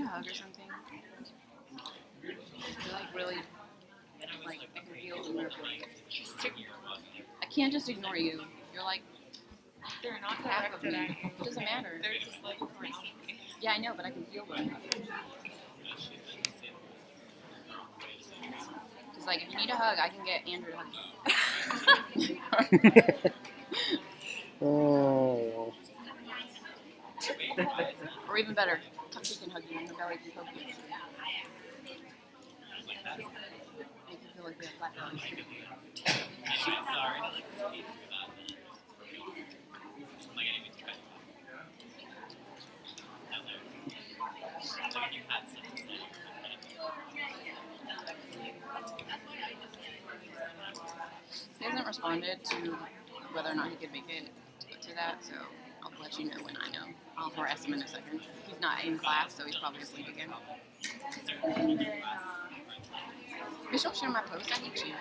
a hug or something? You're like really, like I can feel in your I can't just ignore you. You're like They're not half of directed me. at you. It doesn't matter. They're just like around me. Yeah, I know, but I can feel them. It's like if you need a hug, I can get Andrew to hug you. Oh. Or even better, she can hug you and her belly can poke you. Make you feel like you have flat belly. He hasn't responded to whether or not he could make it to that, so I'll let you know when I know. I'll harass him in a second. He's not in class, so he's probably asleep again. Please don't share my post. I hate you.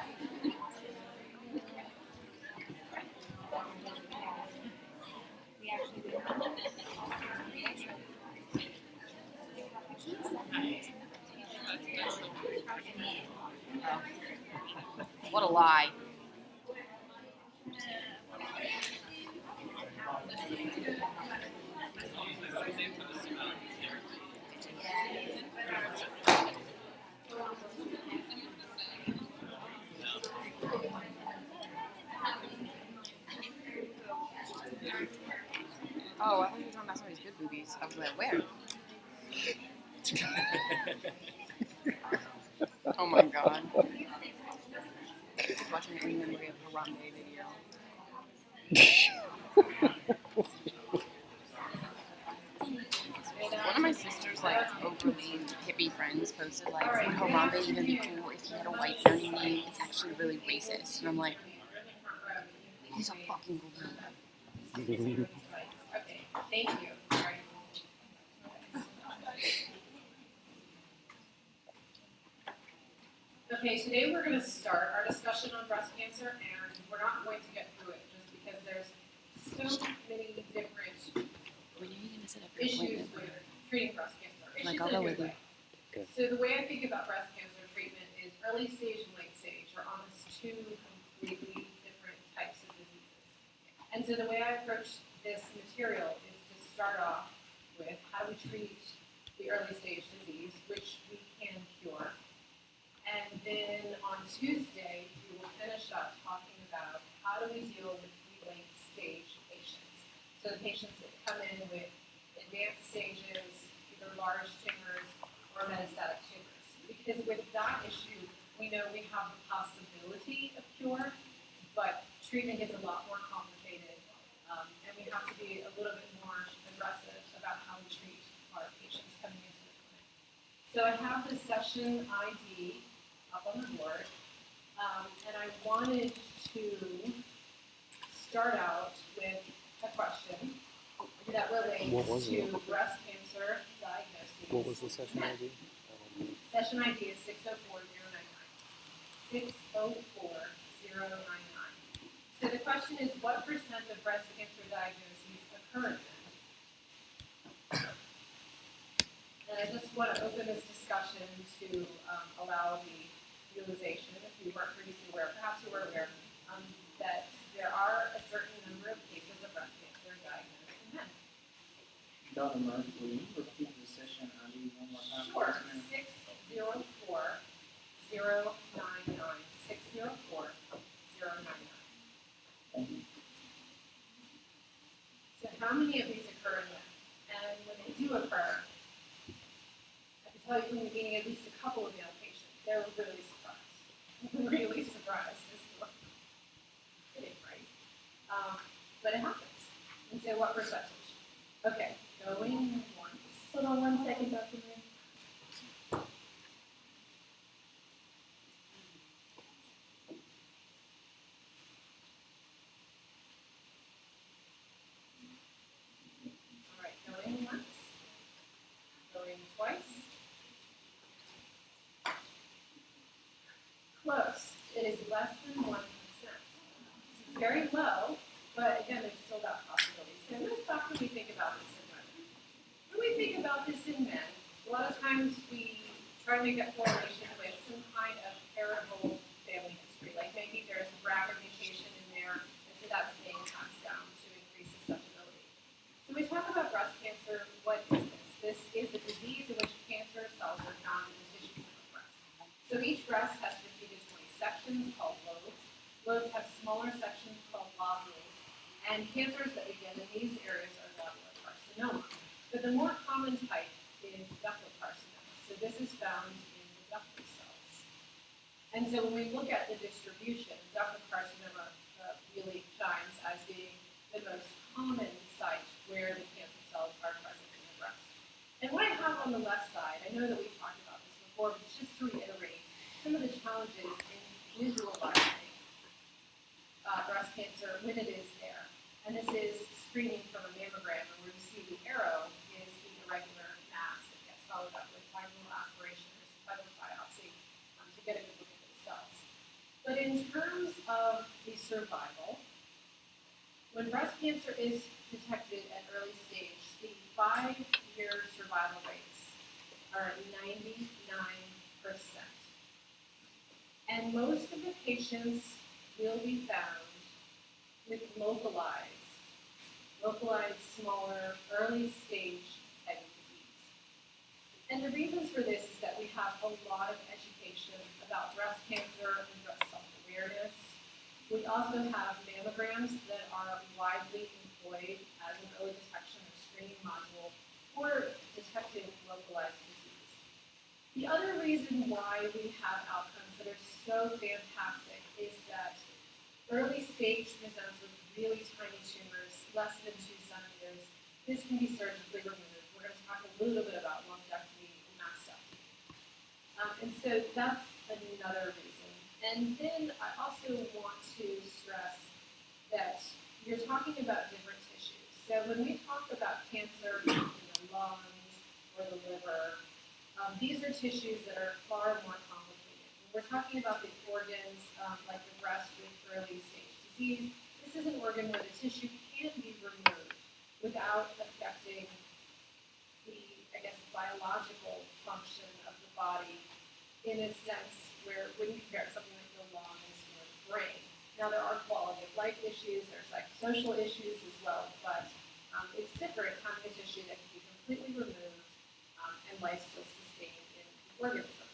What a lie. Oh, I thought you were talking about some of these good movies. I was like, where? Oh my god. I was watching an In Memory of Harambe video. One of my sister's like overly hippie friends posted like, would Harambe even be cool if he had a white sounding name? It's actually really racist. And I'm like, he's a fucking gorilla. Thank you. Okay, today we're going to start our discussion on breast cancer, and we're not going to get through it just because there's so many different When are you going to set up your issues appointment? with treating breast cancer. Like, I'll go with you. Okay. So the way I think about breast cancer treatment is early stage and late stage are almost two completely different types of diseases. And so the way I approach this material is to start off with how do we treat the early stage disease, which we can cure. And then on Tuesday, we will finish up talking about how do we deal with the late stage patients. So the patients that come in with advanced stages, either large tumors or metastatic tumors. Because with that issue, we know we have the possibility of cure, but treatment gets a lot more complicated, and we have to be a little bit more aggressive about how we treat our patients coming into the clinic. So I have the session ID up on the board, and I wanted to start out with a question that relates What was to it? breast cancer diagnosis. What was the session ID? Session ID is 604099. 604099. So the question is, what % of breast cancer diagnoses occur then? And I just want to open this discussion to allow the realization, if you weren't previously aware, perhaps you were aware, that there are a certain number of cases of breast cancer diagnosed in men. Dr. Murphy, will you repeat the session ID one more time? Sure, please, ma'am? 604099. 604099. Thank you. So how many of these occur in men? And when they do occur, I can tell you from the beginning, at least a couple of male patients, they're really surprised. Really surprised. Kidding, right? But it happens. And so what percentage? Okay, going once. Hold on 1 second, Dr. Moon. All right, going once. Going twice. Close. It is less than 1%. It's very low, but again, there's still that possibility. So let's talk when we think about this in women. When we think about this in men, a lot of times times we try to make that correlation with some kind of heritable family history, like maybe there's a BRCA mutation in there, and so that's being passed down to increase susceptibility. So when we talk about breast cancer, what is this? This is a disease in which cancer cells are found in the tissues of the breast. So each breast has 15 to 20 sections called lobes. Lobes have smaller sections called lobules, and cancers that begin in these areas are lobular carcinoma. But the more common type is ductal carcinoma. So this is found in the ductal cells. And so when we look at the distribution, ductal carcinoma really shines as being the most common site where the cancer cells are present in the breast. And what I have on the left side, I know that we've talked about this before, but just to reiterate some of the challenges in visualizing breast cancer when it is there. And this is screening from a mammogram, and where you see the arrow is the irregular mass that gets followed up with final aspiration or synthetic biopsy to get a good look at those cells. But in terms of the survival, when breast cancer is detected at early stage, the 5-year survival rates are 99%. And most of the patients will be found with localized, smaller, early stage type of disease. And the reasons for this is that we have a lot of education about breast cancer and breast self-awareness. We also have mammograms that are widely employed as an early detection or screening module for detecting localized disease. The other reason why we have outcomes that are so fantastic is that early stage presents with really tiny tumors, less than 2 centimeters. This can be surgically removed. We're going to talk a little bit about lumpectomy and mastectomy. And so that's another reason. And then I also want to stress that you're talking about different tissues. So when we talk about cancer in the lungs or the liver, these are tissues that are far more complicated. When we're talking about the organs like the breast with early stage disease, this is an organ where the tissue can be removed without affecting the, biological function of the body in a sense where when you compare something like the lungs or the brain. Now there are quality of life issues, there's psychosocial issues as well, but it's different having a tissue that can be completely removed and life still sustained in the organism.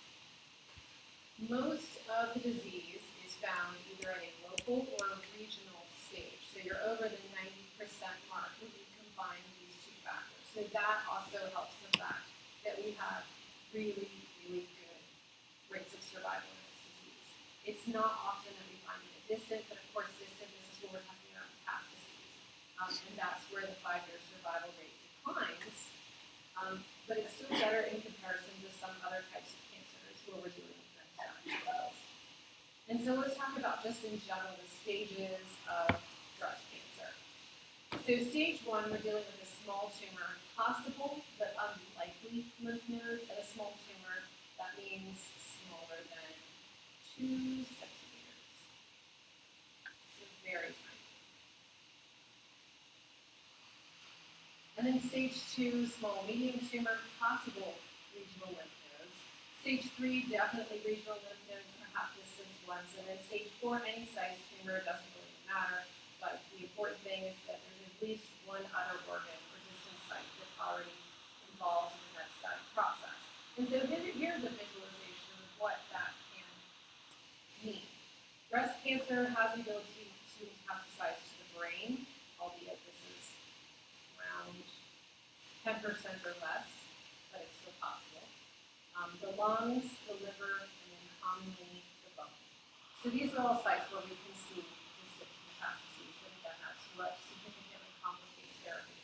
Most of the disease is found either at a local or a regional stage. So you're over the 90% mark when you combine these two factors. So that also helps the fact that we have really, really good rates of survival in this disease. It's not often that we find it distant, but of course distant, this is what we're talking about metastases. And that's where the 5-year survival rate declines. But it's still better in comparison to some other types of cancers where we're dealing with metastatic cells. And so let's talk about just in general the stages of breast cancer. So stage 1, we're dealing with a small tumor, possible but unlikely lymph nodes, and a small tumor, that means smaller than 2 centimeters. So very tiny. And then stage 2, small, medium tumor, possible regional lymph nodes. Stage 3, definitely regional lymph nodes, perhaps distant ones. And then stage 4, any size tumor, doesn't really matter. But the important thing is that there's at least one other organ or distant site that's already involved in the metastatic process. And so here's a visualization of what that can mean. Breast cancer has the ability to metastasize to the brain, albeit this is around 10% or less, but it's still possible. The lungs, the liver, and then commonly the bone. So these are all sites where we can see distant metastases, and again, that's what significantly complicates therapy.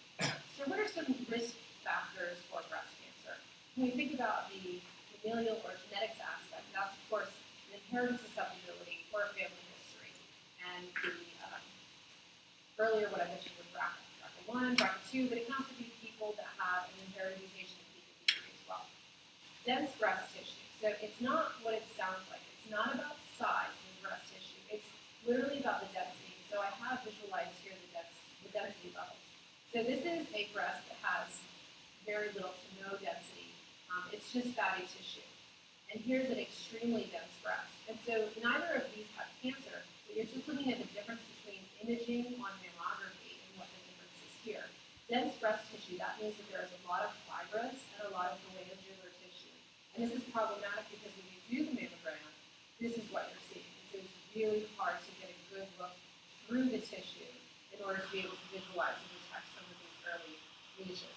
So what are some risk factors for breast cancer? When we think about the familial or genetics aspect, that's of course an inherited susceptibility or a family history. And the earlier what I mentioned was BRCA1, BRCA2, but it can also be people that have an inherited mutation in PIK3 as well. Dense breast tissue. So it's not what it sounds like. It's not about size of the breast tissue. It's literally about the density. So I have visualized here the density levels. So this is a breast that has very little to no density It's just fatty tissue. And here's an extremely dense breast. And so neither of these have cancer, but you're just looking at the difference between imaging on mammography and what the difference is here. Dense breast tissue, that means that there is a lot of fibrous and a lot of glandular tissue. And this is problematic because when you do the mammogram, this is what you're seeing. And so it's really hard to get a good look through the tissue in order to be able to visualize and detect some of these early lesions.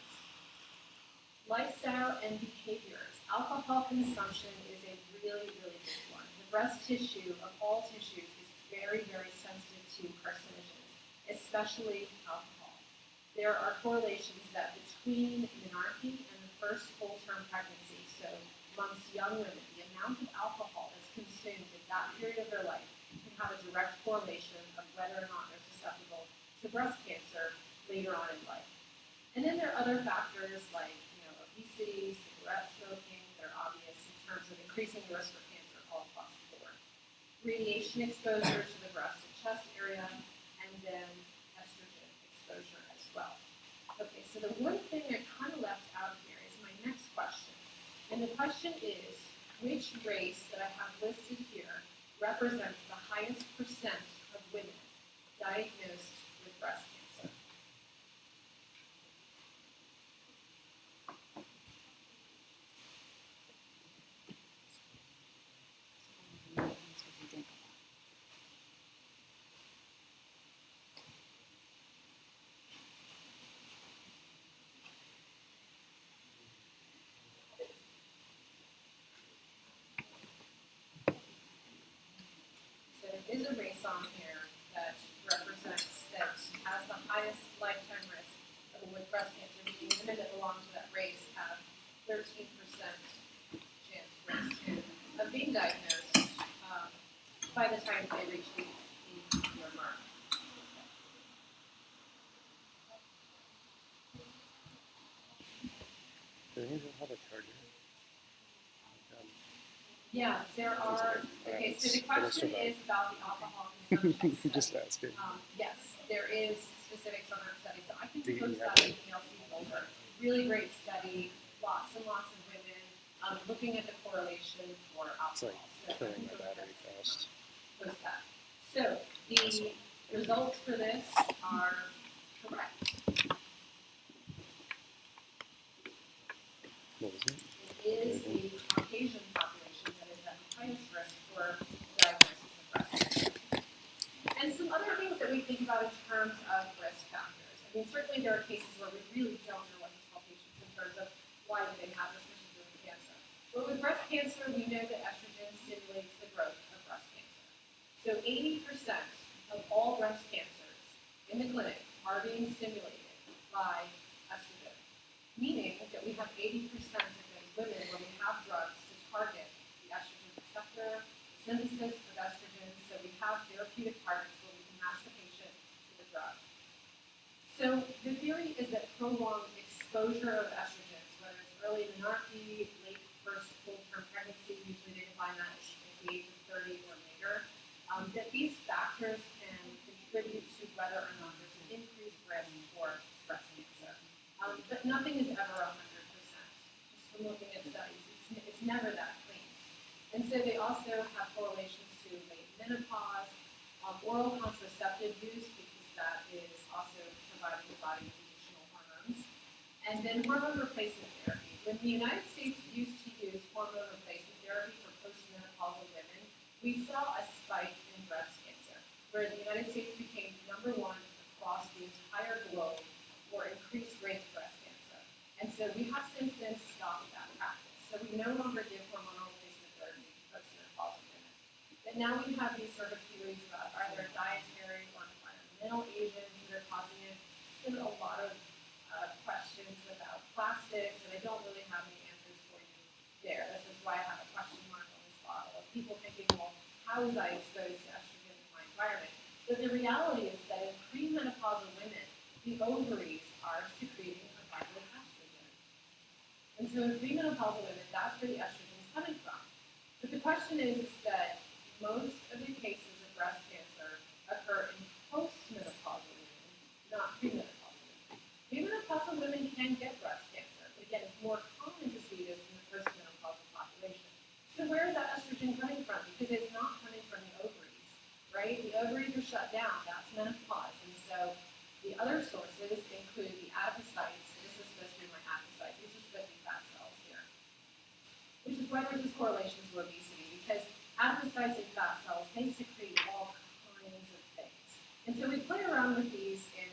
Lifestyle and behaviors. Alcohol consumption is a really, really big one. The breast tissue of all tissues is very, very sensitive to carcinogens, especially alcohol. There are correlations that between menarche and the first full-term pregnancy, so amongst young women, the amount of alcohol that's consumed in that period of their life can have a direct correlation of whether or not they're susceptible to breast cancer later on in life. And then there are other factors like obesity, cigarette smoking, they're obvious in terms of increasing the risk for cancer all across the board. Radiation exposure to the breast and chest area, and then estrogen exposure as well. Okay, so the one thing I kind of left out here is my next question. And the question is, which race that I have listed here represents the highest percent of women diagnosed with breast cancer? So there is a race on here that represents, that has the highest lifetime risk of with breast cancer, meaning women that belong to that race have 13% chance risk of being diagnosed by the time they reach the 18-year mark. Do they even have a charger? Yeah, there are, okay, so the But it's question about- is about the alcohol consumption study. Just asking. Yes, there is specifics on our study, so I can Do you post have that it? email to you over. Really great study, lots and lots of women, looking at the correlation for It's like alcohol. So I killing can my post battery that, fast. Post that. So the results for this are correct. What was it? It is the Caucasian population that is at the highest risk for diagnosis of breast cancer. And some other things that we think about in terms of risk factors. I mean, certainly there are cases where we really don't know what to tell patients in terms of why do they have this particular cancer. But with breast cancer, we know that estrogen stimulates the growth of breast cancer. So 80% of all breast cancers in the clinic are being stimulated by estrogen, meaning that we have 80% of those women where we have drugs to target the estrogen receptor, synthesis of estrogen, so we have therapeutic targets where we can match the patient to the drug. So the theory is that prolonged exposure of estrogens, whether it's early menarche, late first full-term pregnancy, usually they define that as at the age of 30 or later, that these factors can contribute to whether or not there's an increased risk for breast cancer. But nothing is ever 100%. Just from looking at studies, it's never that clean. And so they also have correlations to late menopause, oral contraceptive use, because that is also providing the body with additional hormones, and then hormone replacement therapy. When the United States used to use hormone replacement therapy for postmenopausal women, we saw a spike in breast cancer, where the United States became number one across the entire globe for increased rates of breast cancer. And so we have since then stopped that practice. So we no longer give hormonal replacement therapy to postmenopausal women. But now we have these sort of theories about are there dietary or environmental agents that are causing it. There's been a lot of questions about plastics, and I don't really have any answers for you there. This is why I have a question mark on this bottle of people thinking, well, how was I exposed to estrogen in my environment? But the reality is that in premenopausal women, the ovaries are secreting a vital estrogen. And so in premenopausal women, that's where the estrogen is coming from. But the question is that most of the cases of breast cancer occur in postmenopausal women, not premenopausal women. Premenopausal women can get breast cancer. But again, it's more common to see this in the ovaries are shut down, that's menopause. And so the other sources include the adipocytes. This is supposed to be my adipocytes. These are supposed to be fat cells here. Which is why there's this correlation to obesity, because adipocytes and fat cells, they secrete all kinds of things. And so we play around with these in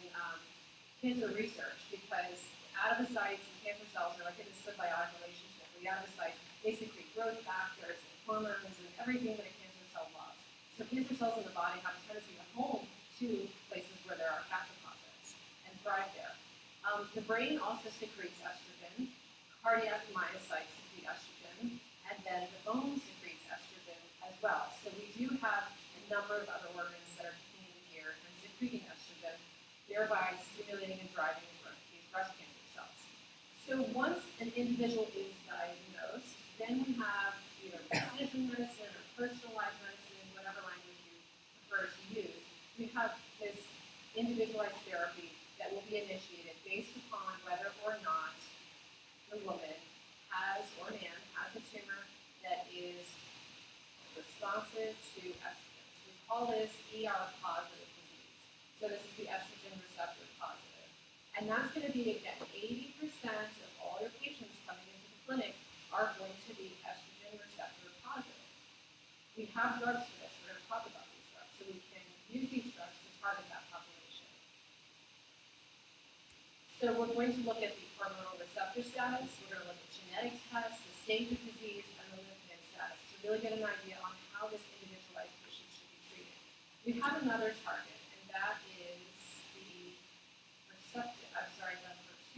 cancer research because adipocytes and cancer cells are like in a symbiotic relationship. The adipocytes, they secrete growth factors and hormones and everything that a cancer cell loves. So cancer cells in the body have a tendency to home to places where there are fat deposits and thrive there. The brain also secretes estrogen. Cardiac myocytes secrete estrogen, and then the bone secretes estrogen as well. So we do have a number of other organs that are contained here and secreting estrogen, thereby stimulating and driving the growth of these breast cancer cells. So once an individual is diagnosed, then we have either precision medicine or personalized medicine, whatever language you prefer to use. We have this individualized therapy that will be initiated based upon whether or not the woman has or man has a tumor that is responsive to estrogen. So we call this ER positive disease. So this is the estrogen receptor positive. And that's going to be, again, 80% of all your patients coming into the clinic are going to be estrogen receptor positive. We have drugs for this. We're going to talk about these drugs. So we can use these drugs to target that population. So we're going to look at the hormonal receptor status. We're going to look at genetic tests, the stage of disease, and the lymph node status to really get an idea on how this individualized patient should be treated. We have another target, and that is the HER2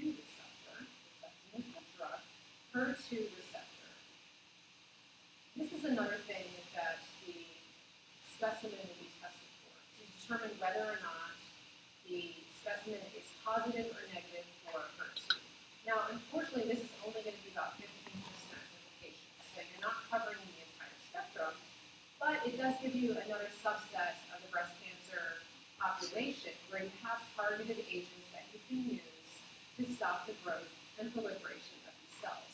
receptor. Herceptin is the drug. HER2 receptor. This is another thing that the specimen will be tested for to determine whether or not the specimen is positive or negative for HER2. Now, unfortunately, this is only going to be about 15% of the patients, so you're not covering the entire spectrum, but it does give you another subset of the breast cancer population where you have targeted agents that you can use to stop the growth and proliferation of these cells.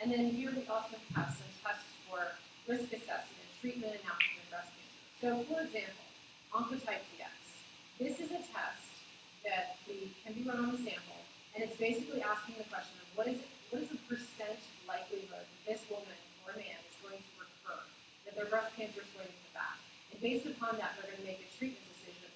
And then here we also have some tests for risk assessment, treatment, and outcome in breast cancer. So, for example, Oncotype DX. This is a test that can be run on the sample, and it's basically asking the question of what is the percent likelihood that this woman or man is going to recur, that their breast cancer is going to come back. And based upon that, they're going to make a treatment decision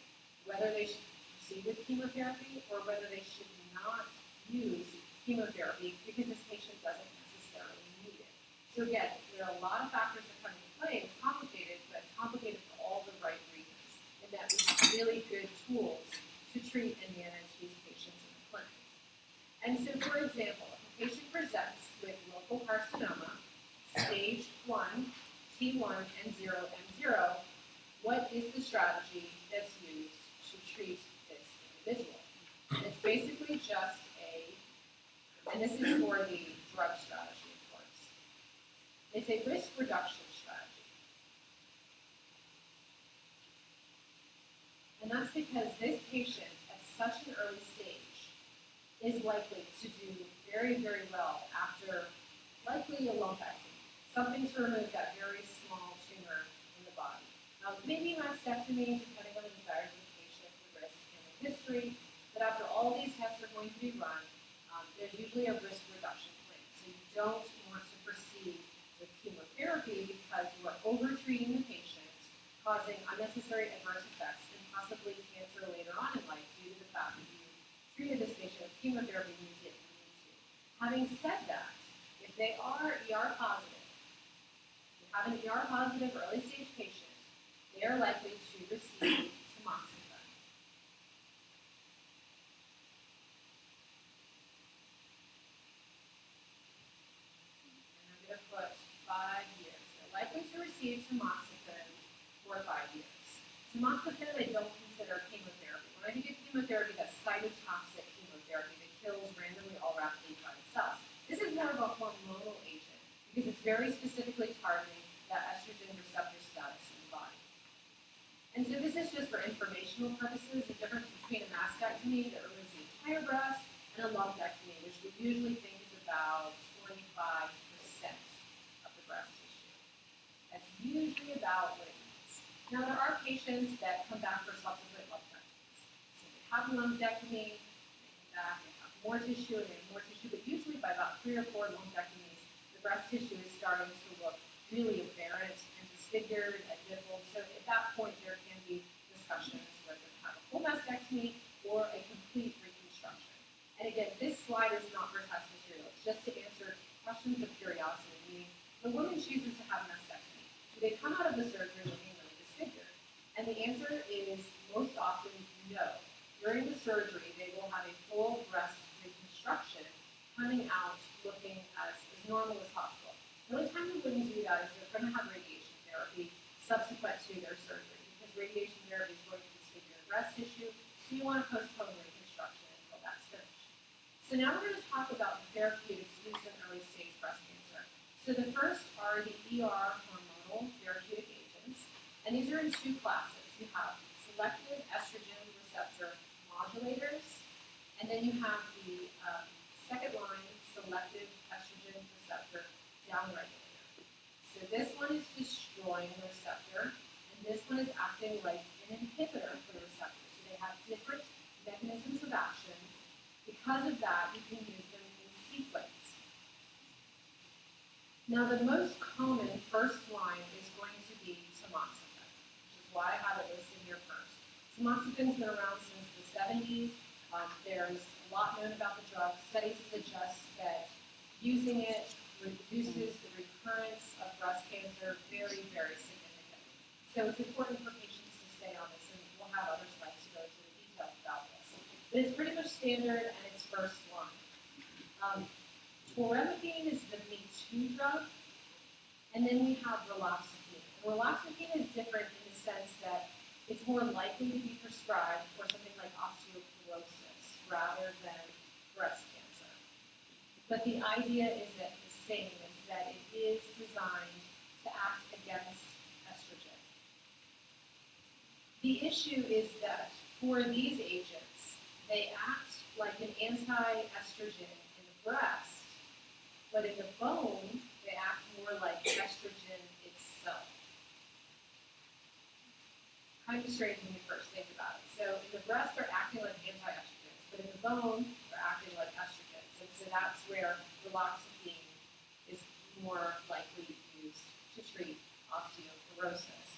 whether they should proceed with chemotherapy or whether they should not use chemotherapy because this patient doesn't necessarily need it. So again, there are a lot of factors that come into play. It's complicated, but it's complicated for all the right reasons, and that we have really good tools to treat and manage these patients in the clinic. And so, for example, if a patient presents with local carcinoma, stage 1, T1, and 0M0, what is the strategy that's used to treat this individual? And it's basically just and this is for the drug strategy, of course. It's a risk reduction strategy. And that's because this patient at such an early stage is likely to do very, very well after likely a lumpectomy, something to remove that very small tumor in the body. Now, maybe mastectomy, depending on the desires of the patient, the risk and the history, but after all these tests are going to be run, there's usually a risk reduction plan. So you don't want to proceed with chemotherapy because you are over-treating the patient, causing unnecessary adverse effects and possibly cancer later on in life due to the fact that you treated this patient with chemotherapy and you didn't need to. Having said that, if they are ER positive, you have an ER positive early stage patient, they are likely to receive tamoxifen. Put 5 years. They're likely to receive tamoxifen for 5 years. Tamoxifen I don't consider chemotherapy. When I think of chemotherapy, that's cytotoxic chemotherapy that kills randomly all rapidly-divided cells. This is more of a hormonal agent because it's very specifically targeting that estrogen receptor status in the body. And so this is just for informational purposes, the difference between a mastectomy that removes the entire breast and a lumpectomy, which we usually think is about 25% of the breast tissue. That's usually about what it means. Now, there are patients that come back for subsequent lumpectomies. So they have a lumpectomy, they come back, they have more tissue, and they have more tissue, but usually by about 3 or 4 lumpectomies, the breast tissue is starting to look really aberrant and disfigured and dimpled. So at that point, there can be discussions whether to have a full mastectomy or a complete reconstruction. And again, this slide is not for test material. It's just to answer questions of curiosity, meaning the woman chooses to have a mastectomy. Do they come out of the surgery looking really disfigured? And the answer is most often no. During the surgery, they will have a full breast reconstruction, coming out looking as normal as possible. The only time we wouldn't do that is they're going to have radiation therapy subsequent to their surgery, because radiation therapy is going to disfigure the breast tissue, so you want to postpone reconstruction until that's finished. So now we're going to talk about the therapeutics used in early stage breast cancer. So the first are the ER hormonal therapeutic agents, and these are in 2 classes. You have selective estrogen receptor modulators, and then you have the second line selective estrogen receptor downregulator. So this one is destroying the receptor, and this one is acting like an inhibitor for the receptor. So they have different mechanisms of action. Because of that, you can use them in sequence. Now, the most common first line is going to be tamoxifen, which is why I have it listed here first. Tamoxifen has been around since the 70s. There's a lot known about the drug. Studies suggest that using it reduces the recurrence of breast cancer very, very significantly. So it's important for patients to stay on this, and we'll have other slides to go into the details about this. But it's pretty much standard, and it's first line. Toremethine is the Me Too drug, and then we have raloxifene. And raloxifene is different in the sense that it's more likely to be prescribed for something like osteoporosis rather than breast cancer. But the idea is that the same, is that it is designed to act against estrogen. The issue is that for these agents, they act like an anti-estrogen in the breast, but in the bone, they act more like estrogen itself. Kind of strange when you first think about it. So in the breast, they're acting like anti-estrogens, but in the bone, they're acting like estrogens. And so that's where raloxifene is more likely used to treat osteoporosis.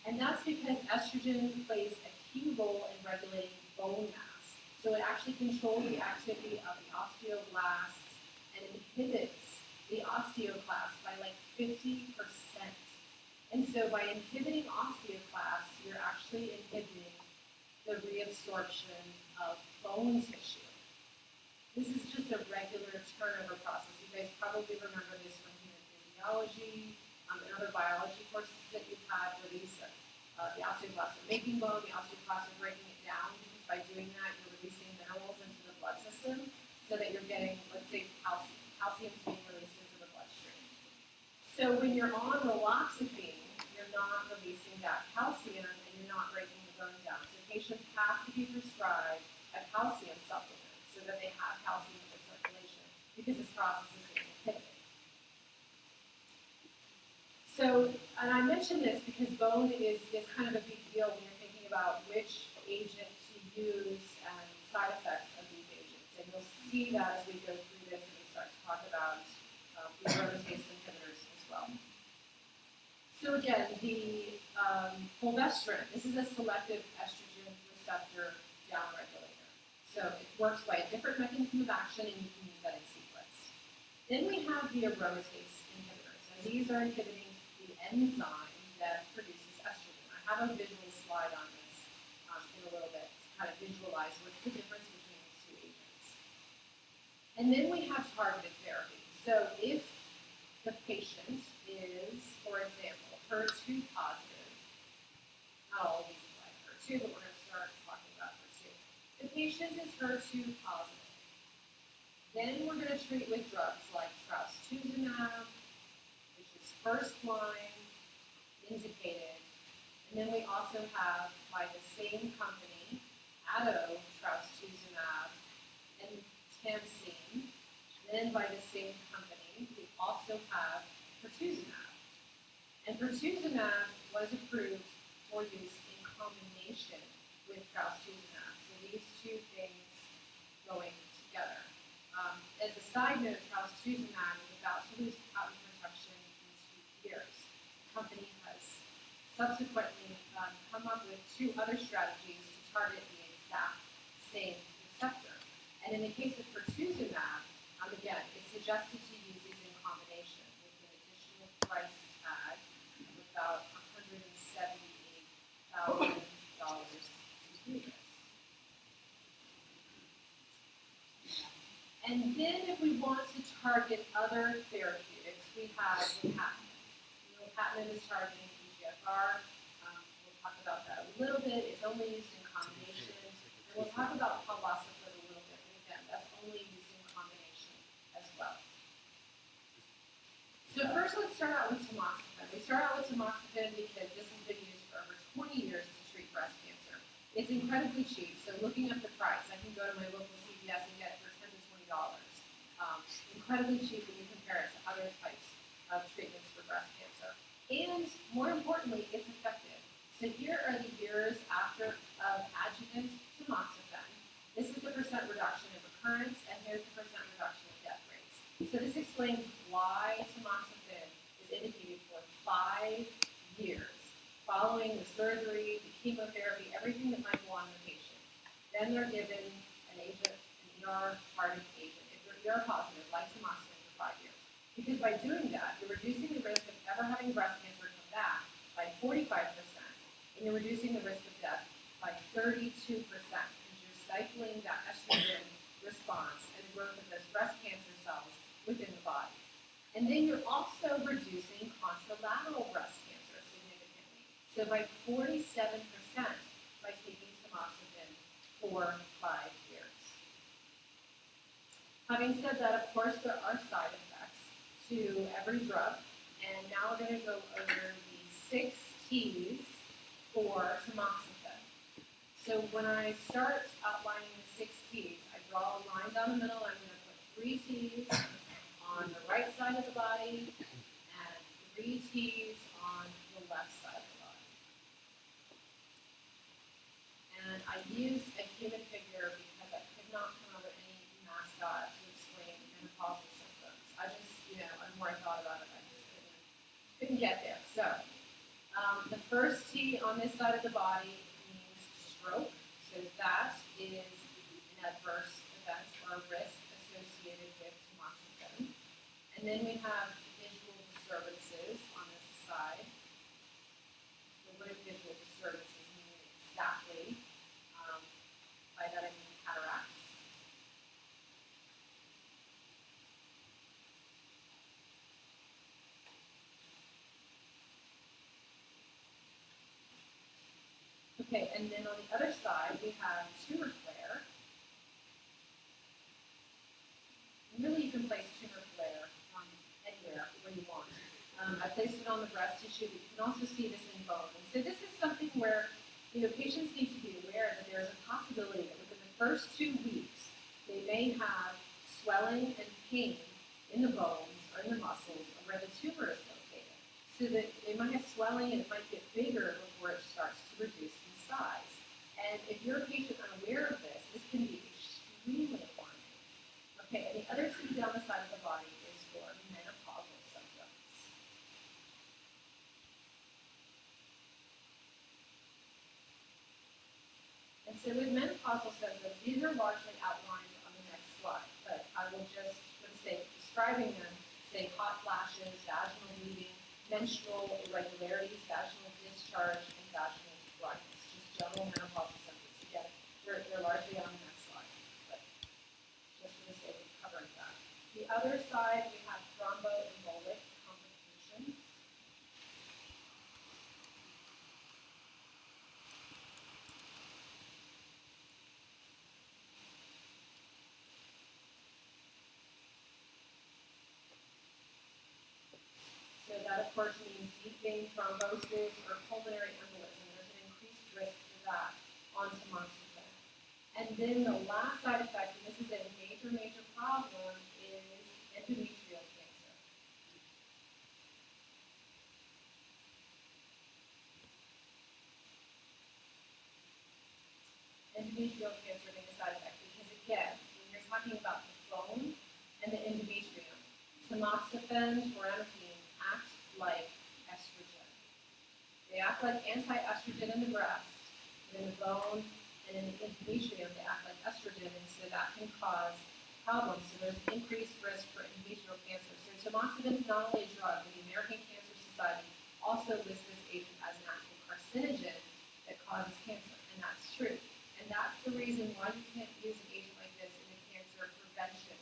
And that's because estrogen plays a key role in regulating bone mass. So it actually controls the activity of the osteoblasts and inhibits the osteoclasts by like 50%. And so by inhibiting osteoclasts, you're actually inhibiting the reabsorption of bone tissue. This is just a regular turnover process. You guys probably remember this from human physiology and other biology courses that you've had, where these the osteoblasts are making bone, the osteoclasts are breaking it down, because by doing that, you're releasing minerals into the blood system so that you're getting, let's say, calcium. Calcium is being released into the bloodstream. So when you're on raloxifene, you're not releasing that calcium and you're not breaking the bone down. So patients have to be prescribed a calcium supplement so that they have calcium in their circulation, because this process is being inhibited. So, and I mention this because bone is kind of a big deal when you're thinking about which agent to use and side effects of these agents. And you'll see that as we go through this and we start to talk about the aromatase inhibitors as well. So again, the fulvestrant, this is a selective estrogen receptor downregulator. So it works by a different mechanism of action, and you can use that in sequence. Then we have the aromatase inhibitors, and these are inhibiting the enzyme that produces estrogen. I have a visual slide on this in a little bit to kind of visualize what's the difference between these 2 agents. And then we have targeted therapy. So if the patient is, for example, HER2 positive, not all of these apply to HER2, but we're going to start talking about HER2. The patient is HER2 positive. Then we're going to treat with drugs like trastuzumab, which is first line indicated. And then we also have, by the same company, Addo trastuzumab and Tamsume. Then by the same company, we also have pertuzumab. And pertuzumab was approved for for use in combination with trastuzumab. So these two things going together. As a side note, trastuzumab is about to lose patent protection in 2 years. The company has subsequently come up with 2 other strategies to target the exact same receptor. And in the case of pertuzumab, again, it's suggested to use these in combination with an additional price tag of about $178,000 to do this. And then if we want to target other therapeutics, we have Lopatinib. Lopatinib is targeting EGFR. We'll talk about that a little bit. It's only used in combination. And we'll talk about Palbociclib a little bit. And again, that's only used in combination as well. So first, let's start out with tamoxifen. We start out with tamoxifen because this has been used for over 20 years to treat breast cancer. It's incredibly cheap. So looking up the price, I can go to my local CVS and get it for $10 to $20. Incredibly cheap when you compare it to other types of treatments for breast cancer. And more importantly, it's effective. So here are the years after of adjuvant tamoxifen. This is the percent reduction of recurrence, and here's the percent reduction of death rates. So this explains why tamoxifen is indicated for 5 years following the surgery, the chemotherapy, everything that might go on the patient. Then they're given an agent, an ER-targeted agent, if they're ER positive, like tamoxifen for 5 years. Because by doing that, you're reducing the risk of ever having breast cancer come back by 45%, and you're reducing the risk of death by 32%, because you're stifling that estrogen response and the growth of those breast cancer cells within the body. And then you're also reducing contralateral breast cancer significantly. So by 47% by taking tamoxifen for 5 years. Having said that, of course, there are side effects to every drug. And now we're going to go over the 6 T's for tamoxifen. So when I start outlining the 6 T's, I draw a line down the middle. I'm going to put 3 T's on the right side of the body and 3 T's on the left side of the body. And I use a human figure because I could not come up with any mascot to explain menopausal symptoms. I just, the more I thought about it, I just couldn't get there. So the first T on this side of the body means stroke. So that is an adverse event or risk associated with tamoxifen. And then we have visual disturbances on this side. So what do visual disturbances mean exactly? By that I mean cataracts. Okay, and then on the other side, we have tumor flare. Really, you can place tumor flare anywhere where you want. I placed it on the breast tissue, but you can also see this in bone. And so this is something where patients need to be aware that there is a possibility that within the first 2 weeks, they may have swelling and pain in the bones or in the muscles or where the tumor is located. So that they might have swelling and it might get bigger before it starts to reduce in size. And if you're a patient unaware of this, this can be extremely alarming. Okay, and the other T down the side of the body is for menopausal symptoms. And so with menopausal symptoms, these are largely outlined on the next slide, but I will just, for the sake of describing them, say hot flashes, vaginal bleeding, menstrual irregularities, vaginal discharge, and vaginal dryness. Just general menopausal symptoms. Again, they're largely on the next slide, but just for the sake of covering that. The other side, we have thromboembolic complications. So that, of course, means deep vein thrombosis or pulmonary embolism. There's an increased risk for that on tamoxifen. And then the last side effect, and this is a major problem, is endometrial cancer. endometrial cancer being a side effect, because again, when you're talking about the bone and the endometrium, tamoxifen, loratadine act like estrogen. They act like anti-estrogen in the breast, and in the bone, and in the endometrium, they act like estrogen, and so that can cause problems. So there's increased risk for endometrial cancer. So tamoxifen is not only a drug, but the American Cancer Society also lists this agent as an actual carcinogen that causes cancer, and that's true. And that's the reason why you can't use an agent like this in a cancer prevention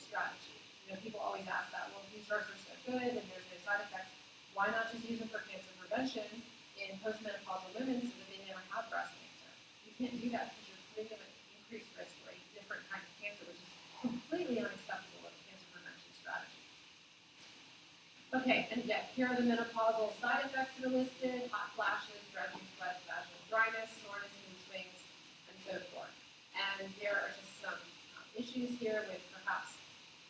strategy. You know, people always ask that, well, these drugs are so good and there's no side effects, why not just use them for cancer prevention in postmenopausal women so that they never have breast cancer? You can't do that because you're putting them at increased risk for a different kind of cancer, which is completely unacceptable in a cancer prevention strategy. Okay, and yeah, here are the menopausal side effects that are listed: hot flashes, drenching sweat, vaginal dryness, soreness, mood swings, and so forth. And there are just some issues here with perhaps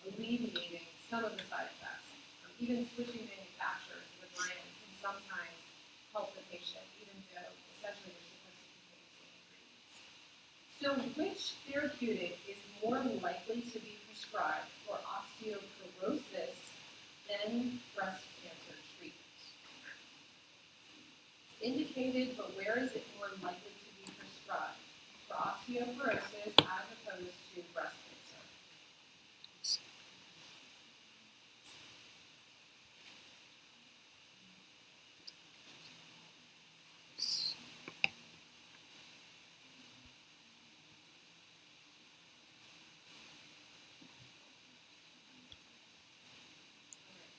alleviating some of the side effects. Even switching manufacturers of the brand can sometimes help the patient, even though essentially they're supposed to contain the same ingredients. So which therapeutic is more likely to be prescribed for osteoporosis than breast cancer treatment? It's indicated, but where is it more likely to be prescribed for osteoporosis as opposed to breast cancer?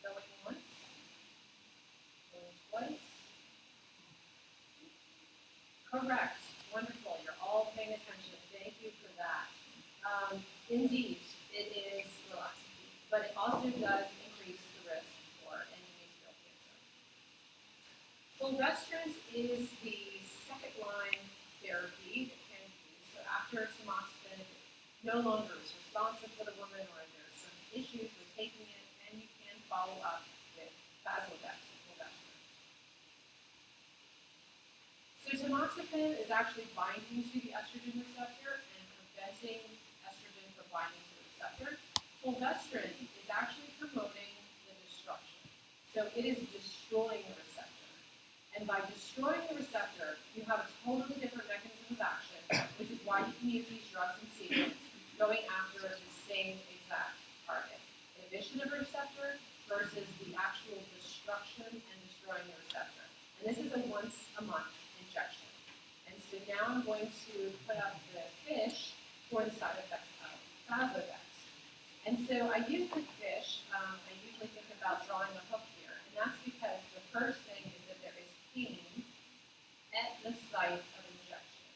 Going once, going twice. Correct. Wonderful. You're all paying attention. Thank you for that. Indeed, it is relaxing, but it also does increase the risk for endometrial cancer. Fulvestrant is the second line therapy that can be used. So after tamoxifen, if it no longer is responsive for the woman, or there's some issues with taking it, then you can follow up with Faslodex or fulvestrant. So tamoxifen is actually binding to the estrogen receptor and preventing estrogen from binding to the receptor. Fulvestrant is actually promoting the destruction. So it is destroying the receptor. And by destroying the receptor, you have a totally different mechanism of action, which is why you can use these drugs in sequence, going after the same exact target. Inhibition of a receptor versus the actual destruction and destroying the receptor. And this is a once a month injection. And so now I'm going to put up the fish for the side effects of Faslodex. And so I use the fish, I usually think about drawing a hook here, and that's because the first thing is that there is pain at the site of injection.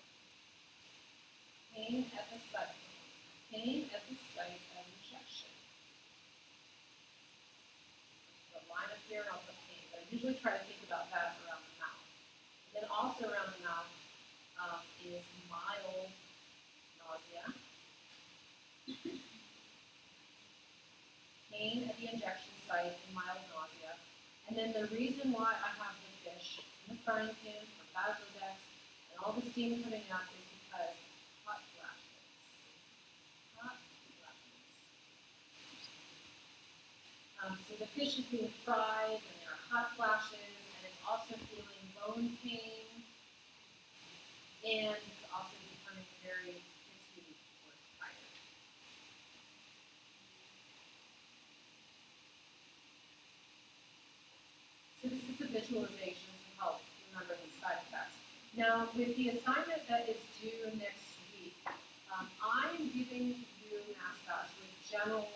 Pain at the site. Pain at the site of injection. The line up here and I'll put pain, but I usually try to think about that around the mouth. And then also around the mouth is mild nausea. Pain at the injection site and mild nausea. And then the reason why I have the fish in the frying pan for Faslodex and all the steam coming up is because hot flashes. Hot flashes. So the fish is being fried and there are hot flashes, and it's also feeling bone pain, and it's also becoming very fatigued or tired. So this is the visualization to help remember these side effects. Now, with the assignment that is due next week, I'm giving you mascots with general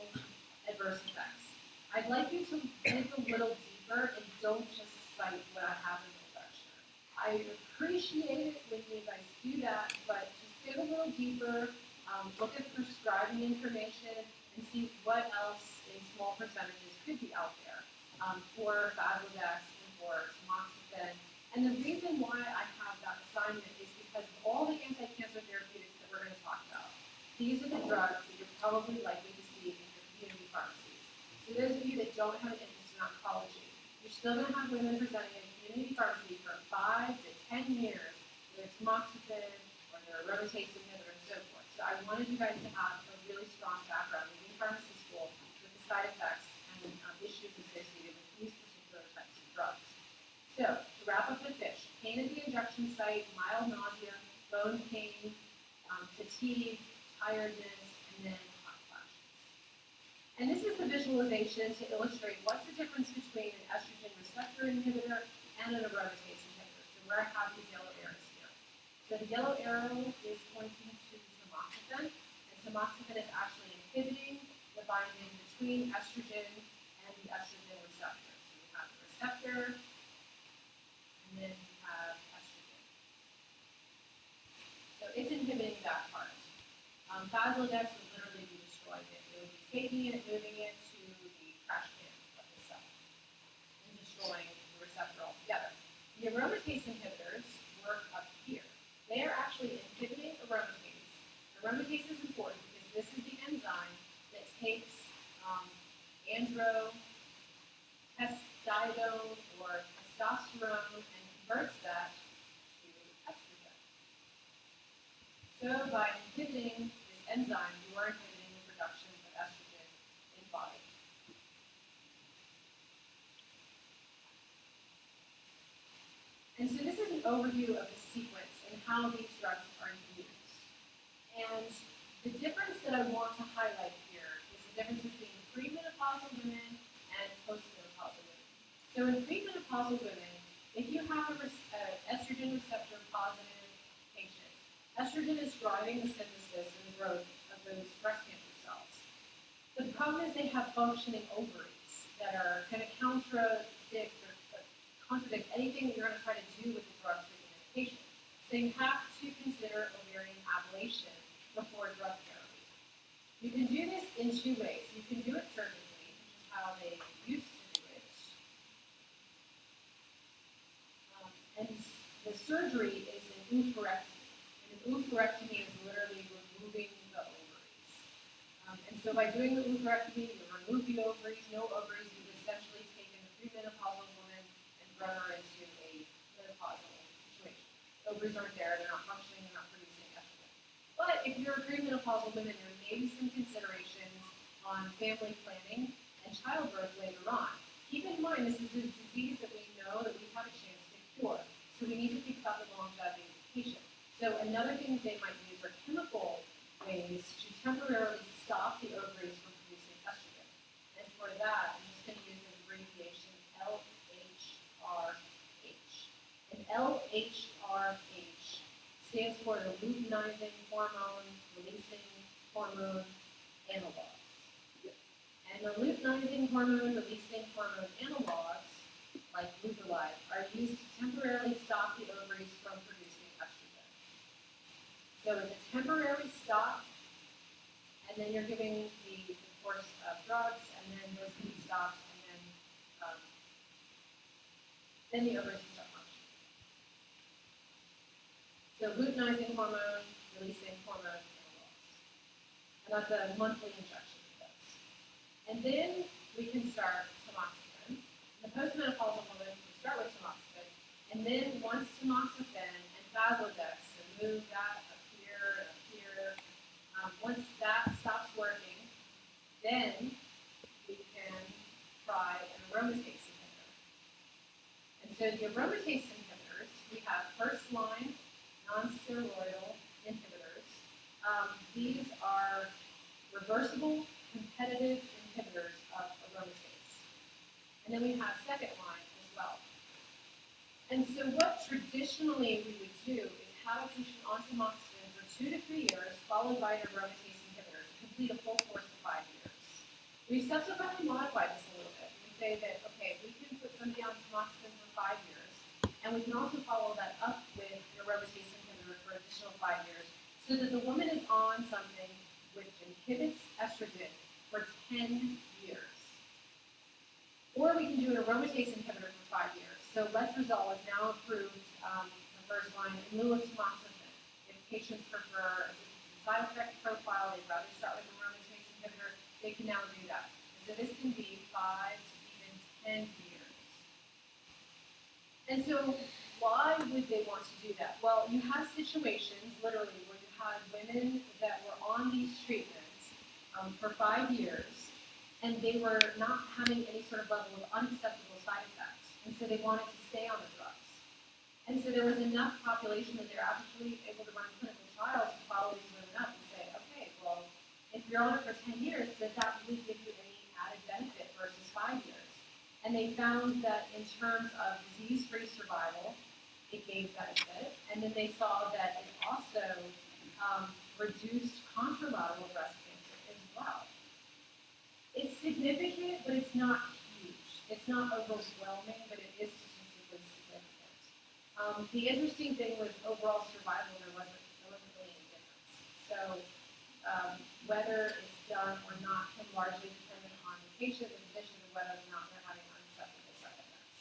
adverse effects. I'd like you to dig a little deeper and don't just cite what I have in the lecture. I appreciate it when you guys do that, but just dig a little deeper, look at prescribing information, and see what else in small percentages could be out there for Faslodex and for tamoxifen. And the reason why I have that assignment is because of all the anti-cancer therapeutics that we're going to talk about. These are the drugs that you're probably likely to see in your community pharmacies. So those of you that don't have an interest in oncology, you're still going to have women presenting in a community pharmacy for 5 to 10 years with tamoxifen or their inhibitor, aromatase inhibitor, and so forth. So I wanted you guys to have a really strong background in pharmacy school with the side effects and issues associated with these particular types of drugs. So, to wrap up the fish, pain at the injection site, mild nausea, bone pain, fatigue, tiredness, and then hot flashes. And this is the visualization to illustrate what's the difference between an estrogen receptor inhibitor and an aromatase inhibitor. So where I have these yellow arrows here. So the yellow arrow is pointing to tamoxifen, and tamoxifen is actually inhibiting the binding between estrogen and the estrogen receptor. So we have the receptor, and then we have estrogen. So it's inhibiting that part. Faslodex would literally be destroying it. It would be taking it, moving it to the trash can of the cell, and destroying the receptor altogether. The aromatase inhibitors work up here. They are actually inhibiting aromatase. Aromatase is important because this is the enzyme that takes androstenedione or testosterone and converts that to estrogen. So by inhibiting this enzyme, you are inhibiting the production of estrogen in the body. And so this is an overview of the sequence and how these drugs are used. And the difference that I want to highlight here is the difference between premenopausal women and postmenopausal women. So in premenopausal women, if you have an estrogen receptor positive patient, estrogen is driving the synthesis and the growth of those breast cancer cells. But the problem is they have functioning ovaries that are going to contradict anything that you're going to try to do with the drug treatment in the patient. So you have to consider ovarian ablation before drug therapy. You can do this in two ways. You can do it surgically, which is how they used to do it. And the surgery is an oophorectomy. And an oophorectomy is literally removing the ovaries. And so by doing the oophorectomy, you remove the ovaries, no ovaries, you've essentially taken the premenopausal woman and thrown her into a menopausal situation. Ovaries aren't there, they're not functioning, they're not producing estrogen. But if you're a premenopausal woman, there may be some considerations on family planning and childbirth later on. Keep in mind, this is a disease that we know that we have a chance to cure. So we need to think about the longevity of the patient. So another thing that they might use are chemical ways to temporarily stop the ovaries from producing estrogen. And for that, I'm just going to use the abbreviation LHRH. And LHRH stands for the luteinizing hormone releasing hormone analog. And the luteinizing hormone releasing hormone analogs, like leuprolide, are used to temporarily stop the ovaries from producing estrogen. So it's a temporary stop, and then you're giving the course of drugs, and then those can be stopped, and then the ovaries can start functioning. So luteinizing hormone, releasing hormone analogs. And that's a monthly injection of those. And then we can start tamoxifen. The postmenopausal woman can start with tamoxifen, and then once tamoxifen and Faslodex, so move that up here, once that stops working, then we can try an aromatase inhibitor. And so the aromatase inhibitors, we have first-line non-steroidal inhibitors. These are reversible competitive inhibitors of aromatase. And then we have second line as well. And so what traditionally we would do is have a patient on tamoxifen for 2 to 3 years, followed by an aromatase inhibitor to complete a full course of 5 years. We've subsequently modified this a little bit. We say that, okay, we can put somebody on tamoxifen for 5 years, and we can also follow that up with an aromatase inhibitor for an additional 5 years, so that the woman is on something which inhibits estrogen for 10 years. Or we can do an aromatase inhibitor for 5 years. So letrozole is now approved the first line in lieu of tamoxifen. If patients prefer a side effect profile, they'd rather start with an aromatase inhibitor, they can now do that. So this can be 5 to even 10 years. And so why would they want to do that? Well, you have situations, literally, where you had women that were on these treatments for 5 years, and they were not having any sort of level of unacceptable side effects, and so they wanted to stay on the drugs. And so there was enough population that they're actually able to run clinical trials to follow these women up and say, okay, well, if you're on it for 10 years, does that really give you any added benefit versus 5 years? And they found that in terms of disease-free survival, it gave benefit, and then they saw that it also reduced contralateral breast cancer as well. It's significant, but it's not huge. It's not overwhelming, but it is statistically significant. The interesting thing was overall survival, there wasn't really any difference. So whether it's done or not can largely depend on the patient, the physician, and whether or not they're having unacceptable side effects.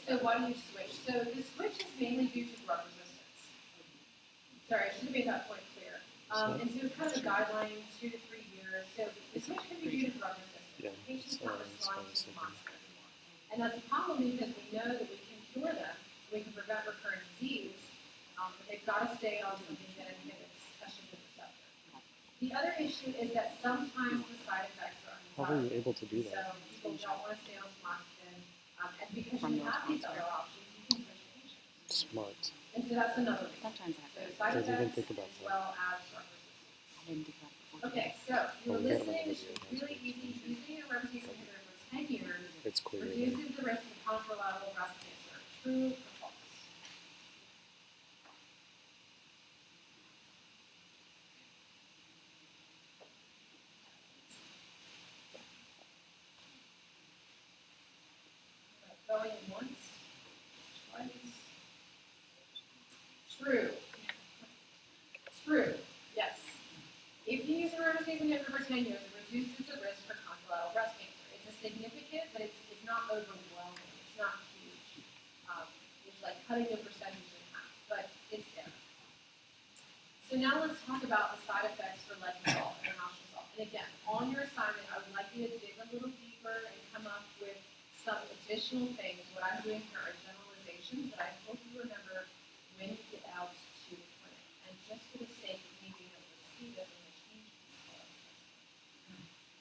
So why do you switch? So the switch is mainly due to drug resistance. Sorry, I should have made that point clear. And so it's kind of a guideline, 2 to 3 years. So the switch can be due to drug resistance. Yeah, Patients so not it's responding to obviously- the monster anymore. And that's a problem because we know that we can cure them, we can prevent recurrent disease, but they've got to stay on something that inhibits estrogen receptor. The other issue is that sometimes the side effects are How are you undesirable. able to do So that? people don't want to stay on tamoxifen, and because From you those have these sponsors. other options, you can switch patients. Smart. And so that's another reason. Sometimes I So have to. side Didn't even effects think about as that. well as drug resistance. I didn't think about it before. Okay, so you're Well, we got listening, another this is video. really easy. Using a aromatase inhibitor for 10 years It's clear. reduces the risk of contralateral breast cancer. True or false? Going once, twice. True. True, yes. If you use an aromatase inhibitor for 10 years, it reduces the risk for contralateral breast cancer. It's a significant, but it's not overwhelming. It's not huge. It's like cutting the percentage in half, but it's there. So now let's talk about the side effects for letrozole and enoxaparin. And again, on your assignment, I would like you to dig a little deeper and come up with some additional things. What I'm doing here are generalizations that I hope you remember when you get out to the clinic. And just for the sake of me being able to see this, I'm going to change the color.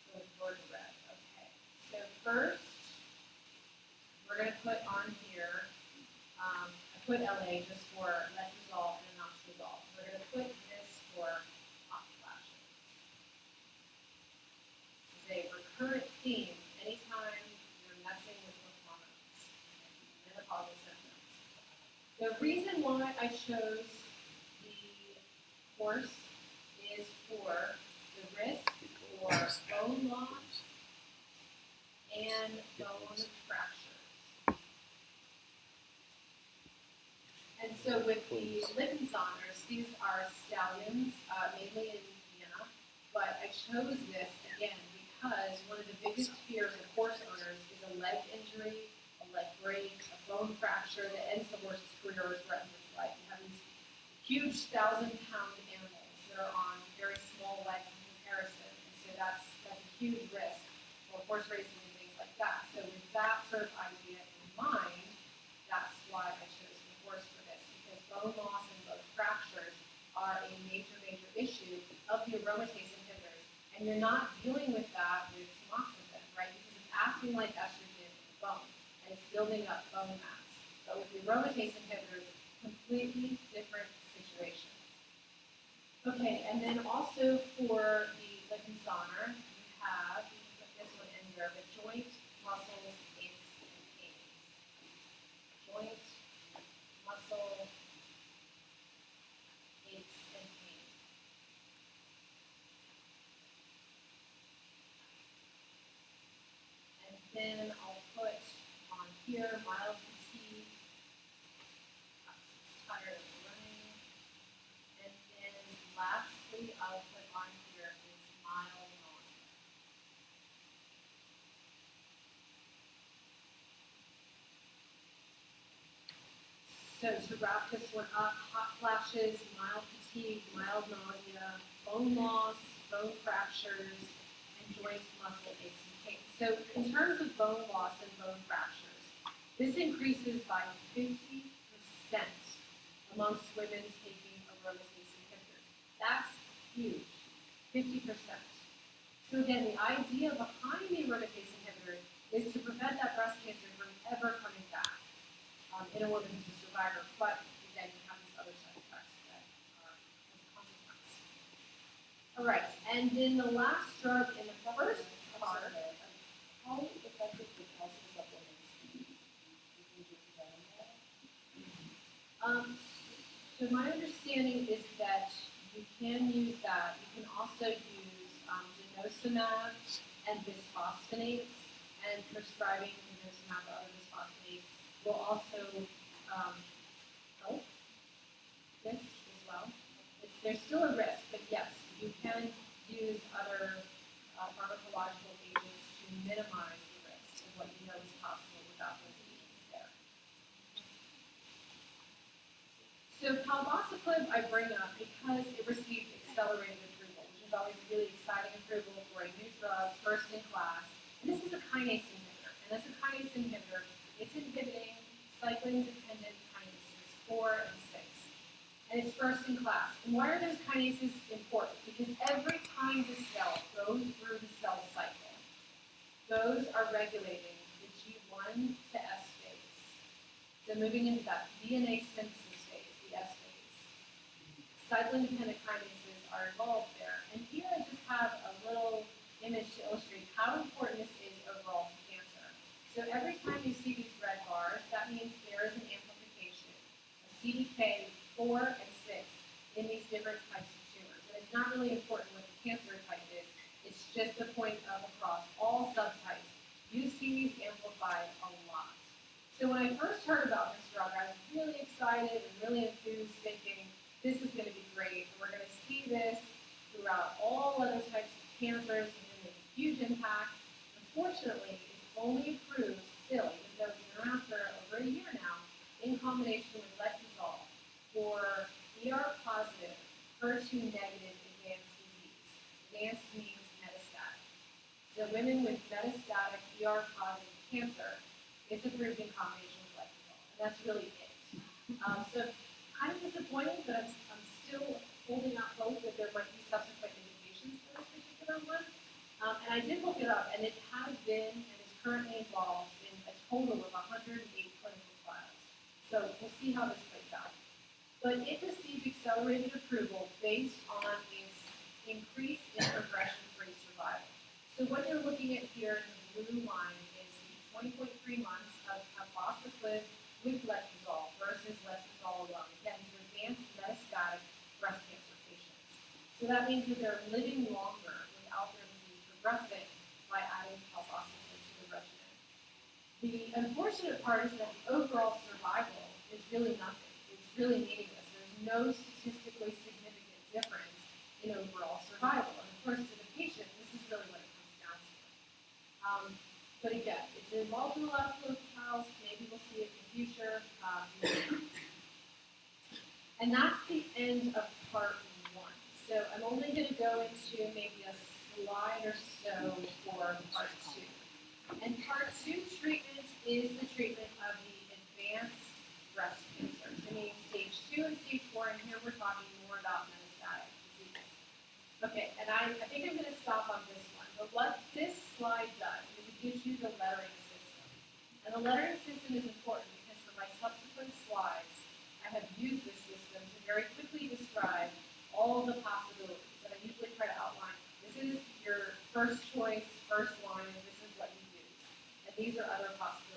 Go with word red. Okay. So first, we're going to put on here, I put LA just for letrozole and enoxaparin. We're going to put this for hot flashes. This is a recurrent theme anytime you're messing with the hormones, menopausal symptoms. The reason why I chose the horse is for the risk for bone loss and bone fractures. And so with the Lippensonners, these are stallions, mainly in Vienna, but I chose this again because one of the biggest fears of horse owners is a leg injury, a leg break, a bone fracture that ends the horse's career or threatens its life. You have these huge 1,000-pound animals that are on very small legs in comparison, and so that's a huge risk for horse racing and things like that. So with that sort of idea in mind, that's why I chose the horse for this, because bone loss and bone fractures are a major, major issue of the aromatase inhibitors. And you're not dealing with that with tamoxifen, right? Because it's acting like estrogen in the bone, and it's building up bone mass. But with the aromatase inhibitors, completely different situation. Okay, and then also for the Lippensonner, you have, you can put this one in here, the joint, muscles, aches, and pains. Joint, muscle, aches, and pains. And then I'll put on here mild fatigue, tired of running, and then lastly I'll put on here is mild nausea. So to wrap this one up, hot flashes, mild fatigue, mild nausea, bone loss, bone fractures, and joint muscle aches and pains. So in terms of bone loss and bone fractures, this increases by 50% amongst women taking aromatase inhibitors. That's huge, 50%. So again, the idea behind the aromatase inhibitors is to prevent that breast cancer from ever coming back in a woman who's a survivor. But again, you have these other side effects that are as a consequence. All right, and then the last drug in the first part. How effective with calcium supplements do you think it's done? So my understanding is that you can use that. You can also use denosumab and bisphosphonates, and prescribing denosumab or other bisphosphonates will also help this as well. There's still a risk, but yes, you can use other pharmacological agents to minimize the risk of what you know is possible without those agents there. So palbociclib I bring up because it received accelerated approval, which is always a really exciting approval for a new drug, first in class. And this is a kinase inhibitor. And as a kinase inhibitor, it's inhibiting cyclin-dependent kinases 4 and 6. And it's first in class. And why are those kinases important? Because every time the cell goes through the cell cycle, those are regulating the G1 to S phase. So moving into that DNA synthesis phase, the S phase. Cyclin-dependent kinases are involved there. And here I just have a little image to illustrate how important this is overall for cancer. So every time you see these red bars, that means there is an amplification of CDK4 and 6 in these different types of tumors. And it's not really important what the cancer type is, it's just the point of across all subtypes. You see these amplified a lot. So when I first heard about this drug, I was really excited and really enthused, thinking this is going to be great. We're going to see this throughout all other types of cancers and make a huge impact. Unfortunately, it's only approved still, even though it's been around for over a year now, in combination with letrozole for ER-positive, HER2-negative advanced disease. Advanced means metastatic. So women with metastatic ER-positive cancer, it's approved in combination with letrozole, and that's really it. So kind of disappointing, but I'm still holding out hope that there might be subsequent indications for this particular one. And I did look it up, and it has been and is currently involved in a total of 108 clinical trials. So we'll see how this plays out. But it received accelerated approval based on its increase in progression-free survival. So what you're looking at here in the blue line is the 20.3 months of palbociclib with letrozole versus letrozole alone. Again, these are advanced metastatic breast cancer patients. So that means that they're living longer without their disease progressing by adding palbociclib to the regimen. The unfortunate part is that the overall survival is really nothing. It's really meaningless. There's no statistically significant difference in overall survival. And of course, to the patient, this is really what it comes down to. But again, it's involved in a lot of clinical trials. Maybe we'll see it in the future. And that's the end of part 1. So I'm only going to go into maybe a slide or so for part 2. And part 2 treatment is the treatment of the advanced breast cancer. So meaning stage 2 and stage 4, and here we're talking more about metastatic disease. Okay, and I think I'm going to stop on this one. But what this slide does is it gives you the lettering system. And the lettering system is important because for my subsequent slides, I have used this system to very quickly describe all the possibilities that I usually try to outline. This is your first choice, first line, and this is what you use. And these are other possibilities.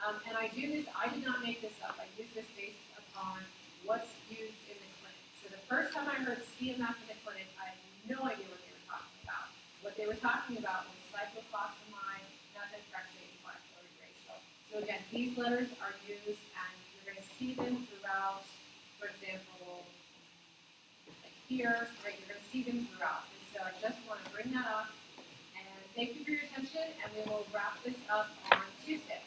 And I do this, I did not make this up. I use this based upon what's used in the clinic. So the first time I heard CMF in the clinic, I had no idea what they were talking about. What they were talking about was cyclophosphamide, methotrexate, and 5-fluorouracil. So again, these letters are used, and you're going to see them throughout, for example, like here, right, you're going to see them throughout. And so I just want to bring that up, and thank you for your attention, and we will wrap this up on Tuesday.